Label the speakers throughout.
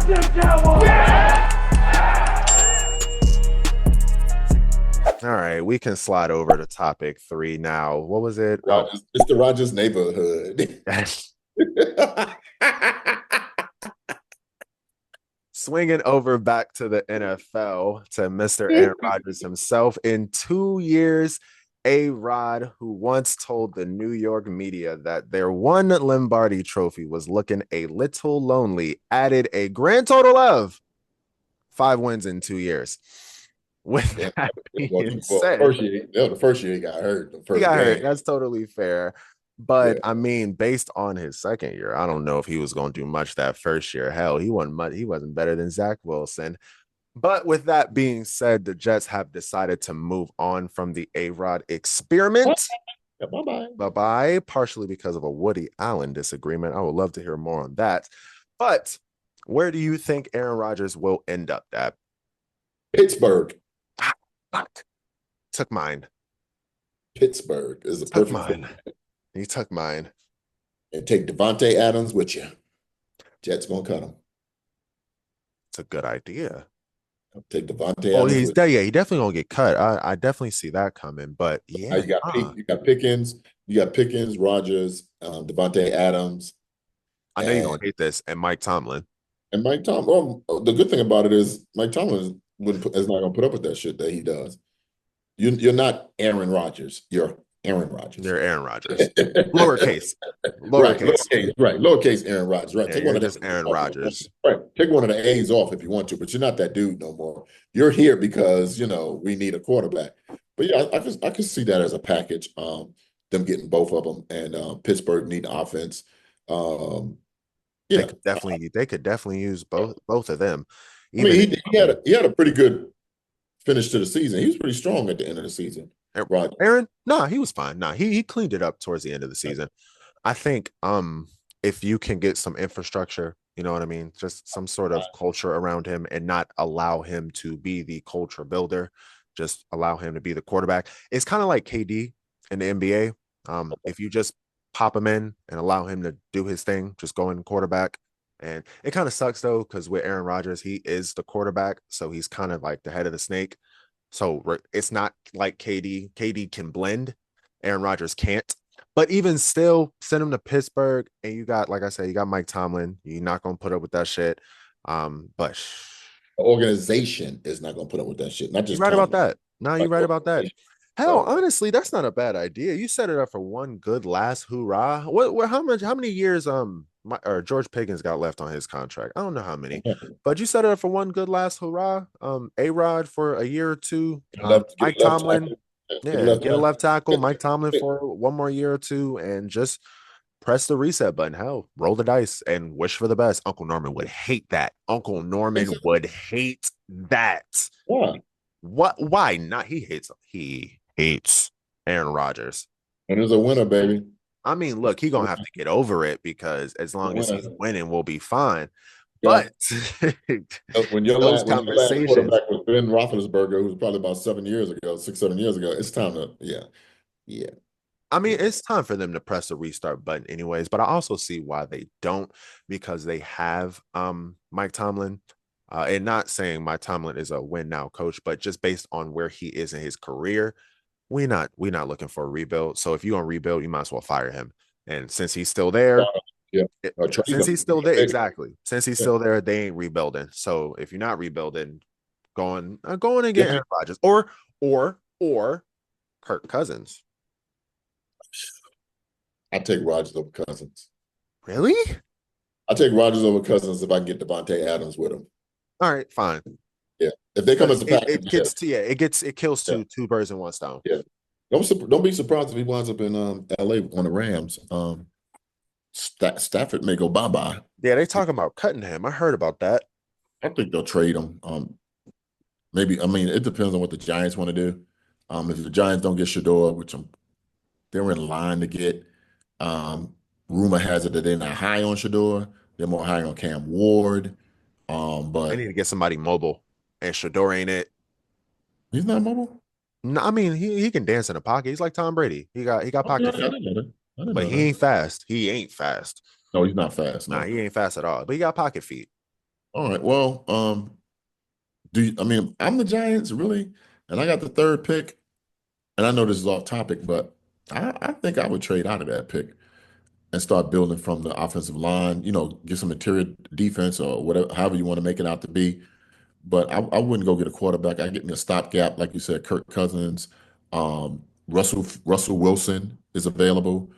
Speaker 1: All right, we can slide over to topic 3 now. What was it? Oh,
Speaker 2: It's the Rodgers Neighborhood.
Speaker 1: swinging over back to the NFL to Mr. Aaron Rodgers himself. In 2 years, A-Rod, who once told the New York media that their one Lombardi trophy was looking a little lonely, added a grand total of 5 wins in 2 years. With that being said,
Speaker 2: the first year he got hurt. The first
Speaker 1: he got
Speaker 2: game.
Speaker 1: hurt. That's totally fair. But I mean, based on his second year, I don't know if he was going to do much that first year. Hell, he wasn't much. He wasn't better than Zach Wilson. But with that being said, the Jets have decided to move on from the A-Rod experiment.
Speaker 2: Bye-bye.
Speaker 1: Bye-bye. Partially because of a Woody Allen disagreement. I would love to hear more on that. But where do you think Aaron Rodgers will end up at?
Speaker 2: Pittsburgh.
Speaker 1: Fuck. Took mine.
Speaker 2: Pittsburgh is the perfect
Speaker 1: mine. He took mine.
Speaker 2: And take Davante Adams with you. Jets gonna cut him.
Speaker 1: It's a good idea.
Speaker 2: Take Davante
Speaker 1: Adams. He definitely gonna get cut. I definitely see that coming. But yeah,
Speaker 2: you got Pickens, Rodgers, Davante Adams.
Speaker 1: I know you're gonna hate this, and Mike Tomlin.
Speaker 2: And Mike Tomlin. Well, the good thing about it is Mike Tomlin is not gonna put up with that shit that he does. You're not Aaron Rodgers. You're Aaron Rodgers.
Speaker 1: You're Aaron Rodgers. Lowercase.
Speaker 2: Right. Lowercase Aaron Rodgers. Right.
Speaker 1: Yeah, take one of just Aaron Rodgers.
Speaker 2: Right. Take one of the A's off if you want to, but you're not that dude no more. You're here because we need a quarterback. But yeah, I can see that as a package. Them getting both of them, and Pittsburgh need offense.
Speaker 1: They could definitely use both of them.
Speaker 2: Even, he had a pretty good finish to the season. He was pretty strong at the end of the season. Right.
Speaker 1: Aaron? No, he was fine. No, he cleaned it up towards the end of the season. I think if you can get some infrastructure, you know what I mean? Just some sort of culture around him and not allow him to be the culture builder, just allow him to be the quarterback. It's kind of like KD in the NBA. If you just pop him in and allow him to do his thing, just go in quarterback. And it kind of sucks though, because with Aaron Rodgers, he is the quarterback. So he's kind of like the head of the snake. So it's not like KD. KD can blend. Aaron Rodgers can't. But even still, send him to Pittsburgh. And you got, like I said, you got Mike Tomlin. You're not going to put up with that shit. But
Speaker 2: the organization is not going to put up with that shit. Not just
Speaker 1: you're right about that. No, you're right about that. Hell, honestly, that's not a bad idea. You set it up for one good last hoorah. How many years George Pickens got left on his contract? I don't know how many, but you set it up for one good last hurrah. A-Rod for a year or two. Mike Tomlin, get a left tackle. Mike Tomlin for one more year or two, and just press the reset button. Hell, roll the dice and wish for the best. Uncle Norman would hate that. Uncle Norman would hate that.
Speaker 2: Why?
Speaker 1: What? Why not? He hates Aaron Rodgers.
Speaker 2: And there's a winner, baby.
Speaker 1: I mean, look, he's going to have to get over it because as long as he's winning, we'll be fine. Yeah. But
Speaker 2: when your last quarterback was Ben Roethlisberger, who was probably about 7 years ago, 6-7 years ago, it's time to, yeah.
Speaker 1: I mean, it's time for them to press the restart button anyways, but I also see why they don't, because they have Mike Tomlin. And not saying Mike Tomlin is a win now coach, but just based on where he is in his career, we're not looking for a rebuild. So if you're gonna rebuild, you might as well fire him. And since he's still there, since he's still there, Since he's still there, they ain't rebuilding. So if you're not rebuilding, going and get Aaron Rodgers or Kirk Cousins.
Speaker 2: I take Rodgers over Cousins.
Speaker 1: Really?
Speaker 2: I take Rodgers over Cousins if I can get Davante Adams with him.
Speaker 1: All right, fine.
Speaker 2: Yeah, if they come as a package,
Speaker 1: it kills two birds in one stone.
Speaker 2: Yeah, don't be surprised if he winds up in L.A. on the Rams. Stafford may go bye-bye.
Speaker 1: Yeah, they talking about cutting him. I heard about that.
Speaker 2: I think they'll trade him. Maybe. I mean, it depends on what the Giants want to do. If the Giants don't get Shador, which they're in line to get. Rumor has it that they're not high on Shador. They're more high on Cam Ward. But
Speaker 1: they need to get somebody mobile, and Shador ain't it.
Speaker 2: He's not mobile.
Speaker 1: No, I mean he can dance in the pocket. He's like Tom Brady. He got pocket feet, but he ain't fast. He ain't fast.
Speaker 2: No, he's not fast.
Speaker 1: Nah, he ain't fast at all. But he got pocket feet.
Speaker 2: All right. Well, I mean, I'm the Giants, really, and I got the third pick. And I know this is off topic, but I think I would trade out of that pick and start building from the offensive line, get some interior defense or whatever, however you want to make it out to be. But I wouldn't go get a quarterback. I get me a stopgap, like you said, Kirk Cousins, Russell Wilson is available.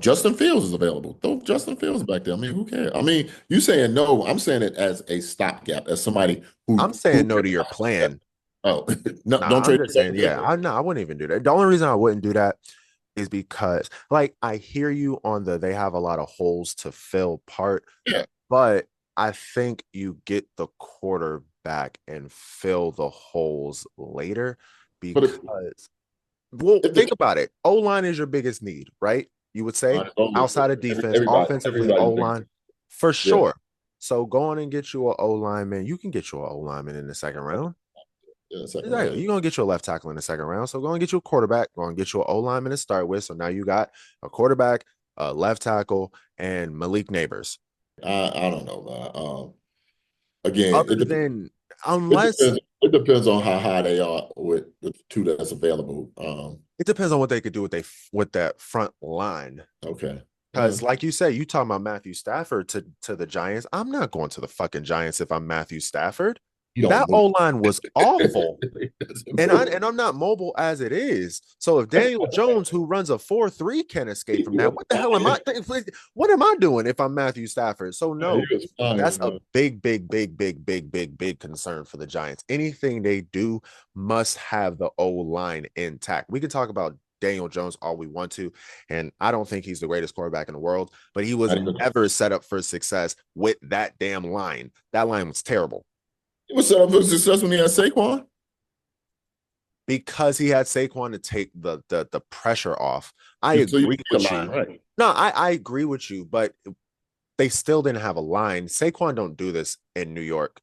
Speaker 2: Justin Fields is available. Throw Justin Fields back there. I mean, who cares? I mean, you saying no, I'm saying it as a stopgap, as somebody
Speaker 1: I'm
Speaker 2: who
Speaker 1: saying no
Speaker 2: can.
Speaker 1: to your plan.
Speaker 2: Oh, no,
Speaker 1: Nah,
Speaker 2: don't
Speaker 1: I'm
Speaker 2: trade
Speaker 1: just saying, yeah, I wouldn't even do that. The only reason I wouldn't do that is because, like, I hear you on the they have a lot of holes to fill part,
Speaker 2: Yeah,
Speaker 1: but I think you get the quarterback and fill the holes later
Speaker 2: but
Speaker 1: because, well,
Speaker 2: it
Speaker 1: think
Speaker 2: depends.
Speaker 1: about it. O line is your biggest need, right? You would say outside of defense, offensively, O
Speaker 2: Everybody thinks,
Speaker 1: line for
Speaker 2: yeah,
Speaker 1: sure. So go on and get you an O lineman. You can get you an O lineman in the second round.
Speaker 2: yeah, second
Speaker 1: Exactly.
Speaker 2: round.
Speaker 1: You're gonna get you a left tackle in the second round. So go and get you a quarterback. Go and get you an O lineman to start with. So now you got a quarterback, a left tackle, and Malik Neighbors.
Speaker 2: I don't know, man. Again,
Speaker 1: Other than
Speaker 2: it
Speaker 1: unless
Speaker 2: depends. It depends on how high they are with the two that's available.
Speaker 1: it depends on what they could do with that front line.
Speaker 2: Okay.
Speaker 1: Because, like you said, you talking about Matthew Stafford to the Giants. I'm not going to the fucking Giants if I'm Matthew Stafford.
Speaker 2: You don't
Speaker 1: That
Speaker 2: move.
Speaker 1: O line was awful.
Speaker 2: It doesn't
Speaker 1: And I
Speaker 2: move.
Speaker 1: and I'm not mobile as it is. So if Daniel Jones, who runs a 4-3, can escape from
Speaker 2: He
Speaker 1: that,
Speaker 2: was
Speaker 1: what the hell am
Speaker 2: flying.
Speaker 1: I? What am I doing if I'm Matthew Stafford? So
Speaker 2: He
Speaker 1: no,
Speaker 2: was
Speaker 1: that's
Speaker 2: flying,
Speaker 1: a
Speaker 2: man.
Speaker 1: big concern for the Giants. Anything they do must have the O line intact. We can talk about Daniel Jones all we want to, and I don't think he's the greatest quarterback in the world, but he was
Speaker 2: Not even-
Speaker 1: never set up for success with that damn line. That line was terrible.
Speaker 2: He was set up for success when he had Saquon.
Speaker 1: Because he had Saquon to take the pressure off. I
Speaker 2: So you
Speaker 1: agree
Speaker 2: need a
Speaker 1: with
Speaker 2: line,
Speaker 1: you.
Speaker 2: right?
Speaker 1: No, I agree with you, but they still didn't have a line. Saquon don't do this in New York.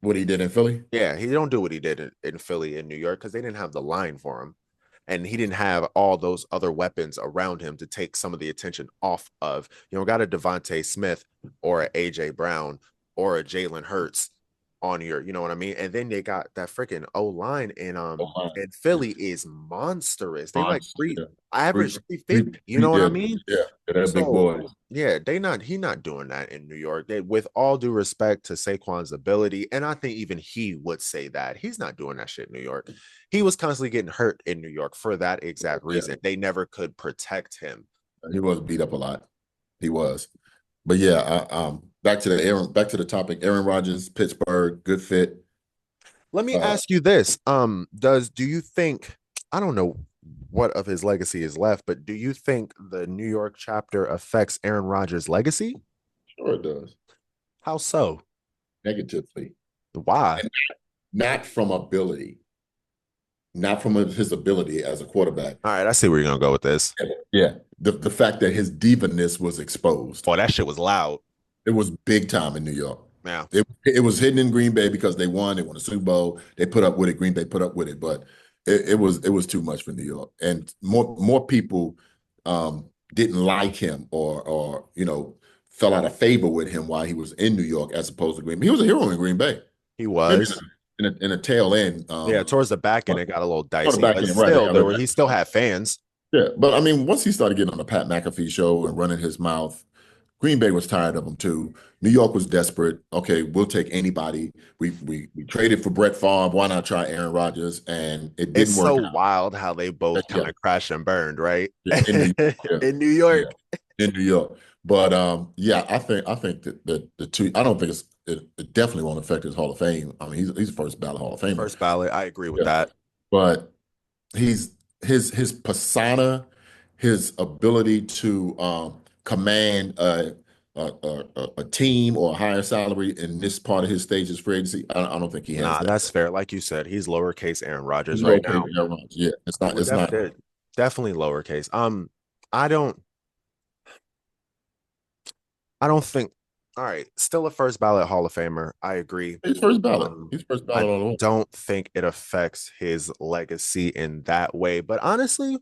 Speaker 2: What he did in Philly.
Speaker 1: Yeah, he don't do what he did in Philly in New York because they didn't have the line for him. And he didn't have all those other weapons around him to take some of the attention off of, got a Devontae Smith or a AJ Brown or a Jalen Hurts on your, you know what I mean? And then they got that freaking O line
Speaker 2: Oh, line.
Speaker 1: and Philly is monstrous. They like
Speaker 2: Monster.
Speaker 1: three
Speaker 2: Yeah. Three,
Speaker 1: average 350, you know what I
Speaker 2: yeah,
Speaker 1: mean?
Speaker 2: yeah. They're big
Speaker 1: So
Speaker 2: boys.
Speaker 1: yeah, he not doing that in New York. With all due respect to Saquon's ability, and I think even he would say that he's not doing that shit in New York. He was constantly getting hurt in New York for that exact
Speaker 2: Yeah.
Speaker 1: reason. They never could protect him.
Speaker 2: He was beat up a lot. He was. But yeah, back to the topic. Aaron Rodgers, Pittsburgh, good fit.
Speaker 1: Let me
Speaker 2: Uh,
Speaker 1: ask you this. Do you think I don't know what of his legacy is left, but do you think the New York chapter affects Aaron Rodgers' legacy?
Speaker 2: sure it does.
Speaker 1: How so?
Speaker 2: Negatively.
Speaker 1: Why?
Speaker 2: And not from ability, not from his ability as a quarterback.
Speaker 1: All right, I see where you're gonna go with this.
Speaker 2: Yeah. The fact that his divaness was exposed.
Speaker 1: Oh, that shit was loud.
Speaker 2: It was big time in New York.
Speaker 1: Yeah.
Speaker 2: It was hidden in Green Bay because they won. They won a Super Bowl. They put up with it. Green Bay put up with it, but it was too much for New York, and more people didn't like him or fell out of favor with him while he was in New York as opposed to Green Bay. He was a hero in Green Bay.
Speaker 1: He
Speaker 2: Maybe
Speaker 1: was.
Speaker 2: in a tail end.
Speaker 1: Yeah, towards the back end,
Speaker 2: On
Speaker 1: it got a little
Speaker 2: the
Speaker 1: dicey,
Speaker 2: back
Speaker 1: but
Speaker 2: end, right?
Speaker 1: still, he still had fans.
Speaker 2: Yeah, but I mean, once he started getting on the Pat McAfee show and running his mouth, Green Bay was tired of him too. New York was desperate. Okay, we'll take anybody. We traded for Brett Favre. Why not try Aaron Rodgers? And it
Speaker 1: It's
Speaker 2: didn't work
Speaker 1: so
Speaker 2: out.
Speaker 1: wild how they both
Speaker 2: Yeah,
Speaker 1: kind of crashed and burned, right?
Speaker 2: yeah, in New York. Yeah,
Speaker 1: In New
Speaker 2: yeah,
Speaker 1: York,
Speaker 2: in New York. But yeah, I think that the two. I don't think it definitely won't affect his Hall of Fame. I mean, he's first ballot Hall of Famer.
Speaker 1: first ballot. I agree with
Speaker 2: Yeah,
Speaker 1: that.
Speaker 2: but he's his persona, his ability to command a team or a higher salary in this part of his stage is free agency. I don't think he has
Speaker 1: Nah,
Speaker 2: that.
Speaker 1: that's fair. Like you said, he's lowercase Aaron Rodgers
Speaker 2: He's
Speaker 1: right
Speaker 2: okay
Speaker 1: now.
Speaker 2: with Aaron Rodgers. Yeah, it's not.
Speaker 1: We're
Speaker 2: It's not.
Speaker 1: definitely lowercase. I don't. I don't think. All right, still a first ballot Hall of Famer. I agree.
Speaker 2: He's first ballot.
Speaker 1: Um,
Speaker 2: He's first
Speaker 1: I
Speaker 2: ballot all the way.
Speaker 1: don't think it affects his legacy in that way. But honestly,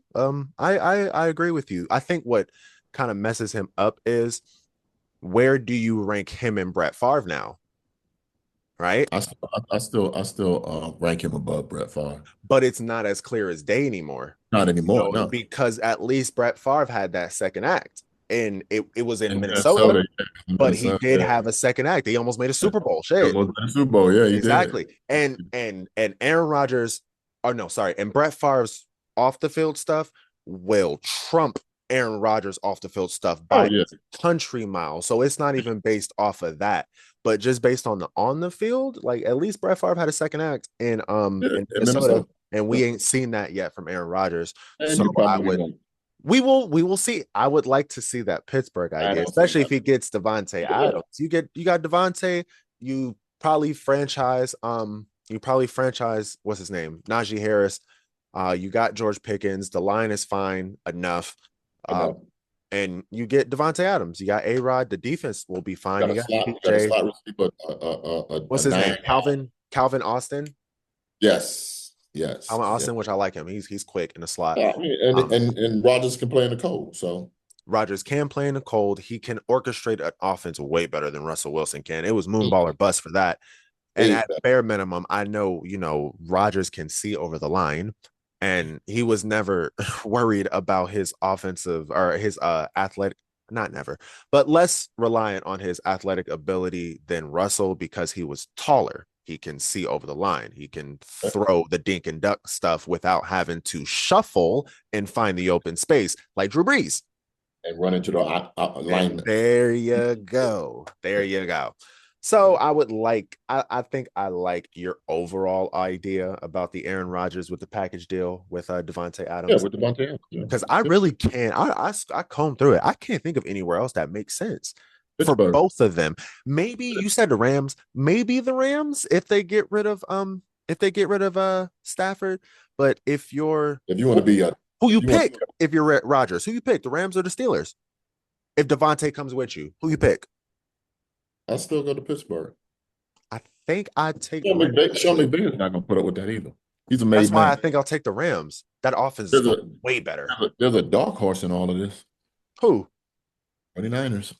Speaker 1: I agree with you. I think what kind of messes him up is where do you rank him and Brett Favre now? right?
Speaker 2: I still rank him above Brett Favre.
Speaker 1: But it's not as clear as day anymore.
Speaker 2: Not
Speaker 1: You
Speaker 2: anymore,
Speaker 1: know,
Speaker 2: no.
Speaker 1: because at least Brett Favre had that second act. And it was in
Speaker 2: In
Speaker 1: Minnesota,
Speaker 2: Minnesota, yeah.
Speaker 1: but he
Speaker 2: Minnesota,
Speaker 1: did
Speaker 2: yeah.
Speaker 1: have a second act. He almost made a
Speaker 2: Yeah.
Speaker 1: Super Bowl.
Speaker 2: It
Speaker 1: Shit.
Speaker 2: was the Super Bowl, yeah, he did.
Speaker 1: Exactly. And Aaron Rodgers, oh no, sorry, and Brett Favre's off the field stuff will trump Aaron Rodgers off the field stuff
Speaker 2: Oh
Speaker 1: by
Speaker 2: yeah,
Speaker 1: country mile. So it's not even based off of that, but just based on the field, like at least Brett Favre had a second act
Speaker 2: yeah,
Speaker 1: in
Speaker 2: in
Speaker 1: Minnesota,
Speaker 2: Minnesota.
Speaker 1: and
Speaker 2: Yeah.
Speaker 1: we ain't seen that yet from Aaron Rodgers.
Speaker 2: And
Speaker 1: So
Speaker 2: you
Speaker 1: I
Speaker 2: probably
Speaker 1: would
Speaker 2: won't.
Speaker 1: we will see. I would like to see that Pittsburgh
Speaker 2: I
Speaker 1: idea,
Speaker 2: don't see
Speaker 1: especially if
Speaker 2: that.
Speaker 1: he gets Devontae
Speaker 2: Yeah.
Speaker 1: Adams. You got Devontae, you probably franchise what's his name? Najee Harris. You got George Pickens. The line is fine enough.
Speaker 2: I
Speaker 1: Uh,
Speaker 2: know.
Speaker 1: and you get Devontae Adams. You got A-Rod. The defense will be fine. You got
Speaker 2: You got a
Speaker 1: PJ.
Speaker 2: slot receiver, a
Speaker 1: What's his name?
Speaker 2: dime.
Speaker 1: Calvin Austin.
Speaker 2: Yes, yes,
Speaker 1: Calvin
Speaker 2: yes.
Speaker 1: Austin, which I like him. He's quick in the slot.
Speaker 2: Yeah, I mean, and
Speaker 1: Um,
Speaker 2: and and Rodgers can play in the cold, so
Speaker 1: Rodgers can play in the cold. He can orchestrate an offense way better than Russell Wilson can. It was
Speaker 2: way,
Speaker 1: moonball or bust for that. And
Speaker 2: way
Speaker 1: at
Speaker 2: better.
Speaker 1: bare minimum, I know, Rodgers can see over the line. And he was never worried about his offensive or his athletic, not never, but less reliant on his athletic ability than Russell because he was taller. He can see over the line. He can throw the dink and duck stuff without having to shuffle and find the open space like Drew Brees.
Speaker 2: And run into the
Speaker 1: And
Speaker 2: alignment.
Speaker 1: there you go. There you go. So I think I like your overall idea about the Aaron Rodgers with the package deal with Devontae
Speaker 2: Yeah,
Speaker 1: Adams
Speaker 2: with Devontae Adams. Yeah.
Speaker 1: because I really can't. I combed through it. I can't think of anywhere else that makes sense for
Speaker 2: Pittsburgh.
Speaker 1: both of them. Maybe you said the Rams. Maybe the Rams if they get rid of Stafford. But
Speaker 2: If you want to be a,
Speaker 1: who you
Speaker 2: you want,
Speaker 1: pick if you're Rodgers, who you pick, the Rams or the Steelers? If Devontae comes with you, who you pick?
Speaker 2: I still go to Pittsburgh.
Speaker 1: I think I'd take
Speaker 2: Sean
Speaker 1: Rams
Speaker 2: McVay, Sean
Speaker 1: actually.
Speaker 2: McVay is not going to put up with that either. He's a
Speaker 1: That's
Speaker 2: made
Speaker 1: why I
Speaker 2: man.
Speaker 1: think I'll take the Rams. That offense is
Speaker 2: There's
Speaker 1: going
Speaker 2: a
Speaker 1: way better.
Speaker 2: there's a dark horse in all of this.
Speaker 1: Who?
Speaker 2: 49ers.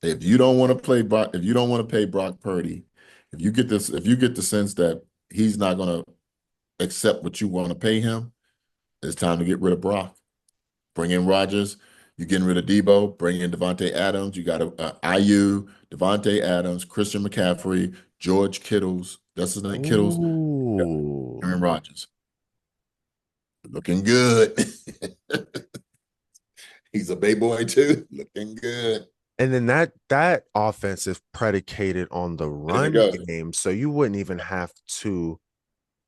Speaker 2: If you don't want to play Brock, if you don't want to pay Brock Purdy, if you get the sense that he's not going to accept what you want to pay him, it's time to get rid of Brock. Bring in Rodgers. You're getting rid of Debo. Bring in Devontae Adams. You got IU, Devontae Adams, Christian McCaffrey, George Kittles. That's his name, Kittles. Yeah.
Speaker 1: Ooh.
Speaker 2: Aaron Rodgers. Looking good. He's a Bay Boy too. Looking good.
Speaker 1: And then that offense is predicated on the
Speaker 2: There you
Speaker 1: run
Speaker 2: go.
Speaker 1: game, so you wouldn't even have to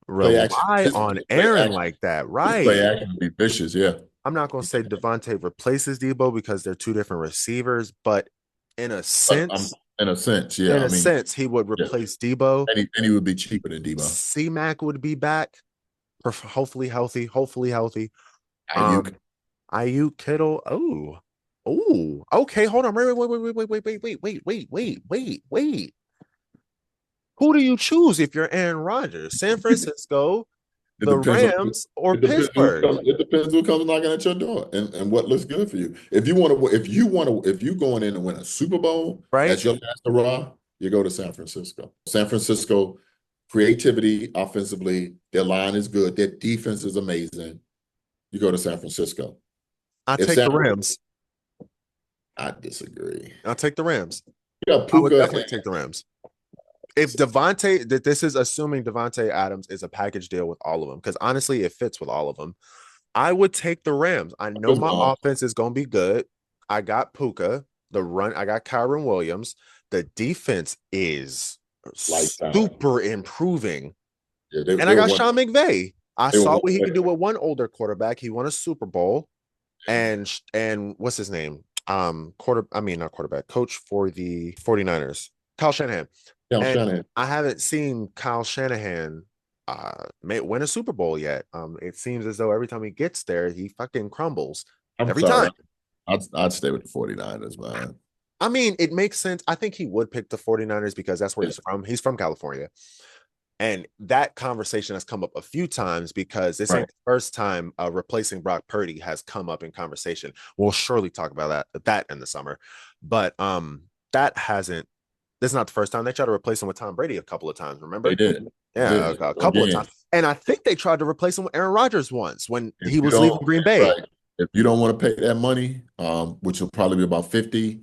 Speaker 2: Play action.
Speaker 1: rely on
Speaker 2: His play
Speaker 1: Aaron
Speaker 2: action.
Speaker 1: like that,
Speaker 2: His play
Speaker 1: right?
Speaker 2: action would be vicious. Yeah.
Speaker 1: I'm not going to say Devontae replaces Debo because they're two different receivers, but in a
Speaker 2: But
Speaker 1: sense,
Speaker 2: in a sense, yeah. I mean,
Speaker 1: he would
Speaker 2: yeah.
Speaker 1: replace Debo.
Speaker 2: And he would be cheaper than Debo.
Speaker 1: C-Mac would be back, hopefully healthy, Um,
Speaker 2: Ayuk.
Speaker 1: Ayuk, Kittle. Oh, okay. Hold on. Wait. Who do you choose if you're Aaron Rodgers? San Francisco,
Speaker 2: It
Speaker 1: the
Speaker 2: depends on
Speaker 1: Rams, or
Speaker 2: it depends who
Speaker 1: Pittsburgh,
Speaker 2: comes, it depends who comes knocking at your door and what looks good for you. If you going in to win a Super Bowl
Speaker 1: right?
Speaker 2: as your last hurrah, you go to San Francisco. San Francisco, creativity offensively, their line is good, their defense is amazing. You go to San Francisco.
Speaker 1: I
Speaker 2: If
Speaker 1: take
Speaker 2: San
Speaker 1: the Rams.
Speaker 2: I disagree.
Speaker 1: I'll take the Rams.
Speaker 2: You got
Speaker 1: I would
Speaker 2: Puka
Speaker 1: definitely take the Rams. If Devontae, that this is assuming Devontae Adams is a package deal with all of them, because honestly, it fits with all of them. I would take the Rams. I know my offense is going to be good. I got Puka, the run. I got Kyron Williams. The defense is
Speaker 2: lifetime.
Speaker 1: super improving.
Speaker 2: Yeah,
Speaker 1: And I got Sean McVay. I
Speaker 2: they were
Speaker 1: saw
Speaker 2: one
Speaker 1: what he
Speaker 2: away.
Speaker 1: could do with one older quarterback. He won a Super Bowl. And what's his name? Not quarterback, coach for the 49ers, Kyle Shanahan.
Speaker 2: Yeah,
Speaker 1: And
Speaker 2: Shanahan.
Speaker 1: I haven't seen Kyle Shanahan win a Super Bowl yet. It seems as though every time he gets there, he fucking crumbles.
Speaker 2: I'm
Speaker 1: Every
Speaker 2: sorry.
Speaker 1: time.
Speaker 2: I'd stay with the 49ers, man.
Speaker 1: I mean, it makes sense. I think he would pick the 49ers because that's where he's from. He's from California. And that conversation has come up a few times because this ain't the first time replacing Brock Purdy has come up in conversation. We'll surely talk about that in the summer. But that hasn't This is not the first time. They tried to replace him with Tom Brady a couple of times.
Speaker 2: They
Speaker 1: Remember?
Speaker 2: did. They
Speaker 1: Yeah,
Speaker 2: did.
Speaker 1: a
Speaker 2: So
Speaker 1: couple of
Speaker 2: again,
Speaker 1: times. And I think they tried to replace him with Aaron Rodgers once when
Speaker 2: if
Speaker 1: he
Speaker 2: you
Speaker 1: was leaving
Speaker 2: don't,
Speaker 1: Green Bay.
Speaker 2: right, if you don't want to pay that money, which will probably be about 50,
Speaker 1: You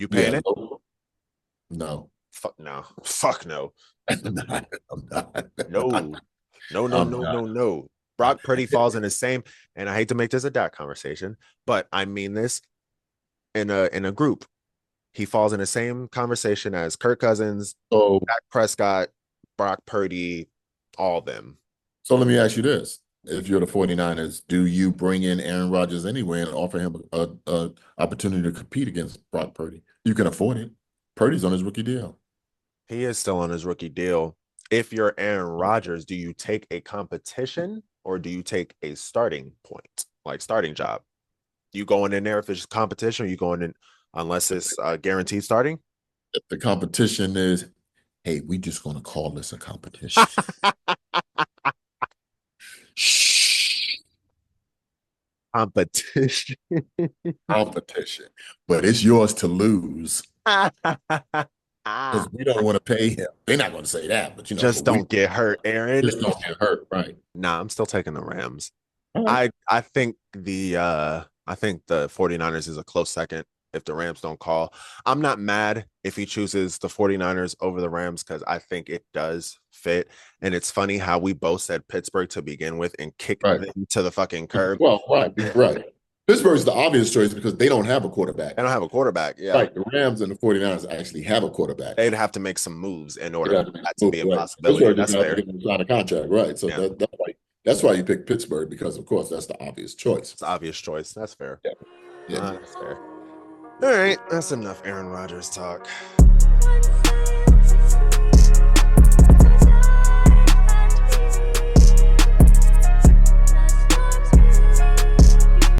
Speaker 2: yeah,
Speaker 1: paying it?
Speaker 2: no, no.
Speaker 1: Fuck no. Fuck no.
Speaker 2: I'm not. I'm not.
Speaker 1: No. No, no,
Speaker 2: I'm
Speaker 1: no,
Speaker 2: not.
Speaker 1: no, no. Brock Purdy falls in the same, and I hate to make this a Dak conversation, but I mean this in a group. He falls in the same conversation as Kirk Cousins,
Speaker 2: So,
Speaker 1: Dak Prescott, Brock Purdy, all them.
Speaker 2: so let me ask you this. If you're the 49ers, do you bring in Aaron Rodgers anyway and offer him a opportunity to compete against Brock Purdy? You can afford it. Purdy's on his rookie deal.
Speaker 1: He is still on his rookie deal. If you're Aaron Rodgers, do you take a competition or do you take a starting point, like starting job? You going in there if it's competition, or you going in unless it's guaranteed starting?
Speaker 2: If the competition is, hey, we just going to call this a competition. Shh,
Speaker 1: Competition.
Speaker 2: competition. But it's yours to lose because we don't want to pay him. They're not going to say that, but
Speaker 1: Just
Speaker 2: but we
Speaker 1: don't get hurt, Aaron.
Speaker 2: just don't get hurt, right?
Speaker 1: Nah, I'm still taking the Rams.
Speaker 2: All right.
Speaker 1: I think the 49ers is a close second if the Rams don't call. I'm not mad if he chooses the 49ers over the Rams because I think it does fit. And it's funny how we both said Pittsburgh to begin with and kicked
Speaker 2: Right.
Speaker 1: them to the fucking curb.
Speaker 2: Well, right. Pittsburgh's the obvious choice because they don't have a quarterback.
Speaker 1: They don't have a quarterback. Yeah.
Speaker 2: Right. The Rams and the 49ers actually have a quarterback.
Speaker 1: They'd have to make some moves in order
Speaker 2: They'd
Speaker 1: for
Speaker 2: have to
Speaker 1: that to be a
Speaker 2: right.
Speaker 1: possibility.
Speaker 2: Pittsburgh
Speaker 1: That's
Speaker 2: doesn't have to
Speaker 1: fair.
Speaker 2: get them to sign a contract, right? So
Speaker 1: Yeah.
Speaker 2: that's why you pick Pittsburgh because, of course, that's the obvious choice.
Speaker 1: It's an obvious choice. That's fair.
Speaker 2: Yeah. Yeah.
Speaker 1: That's fair. All right. That's enough Aaron Rodgers talk.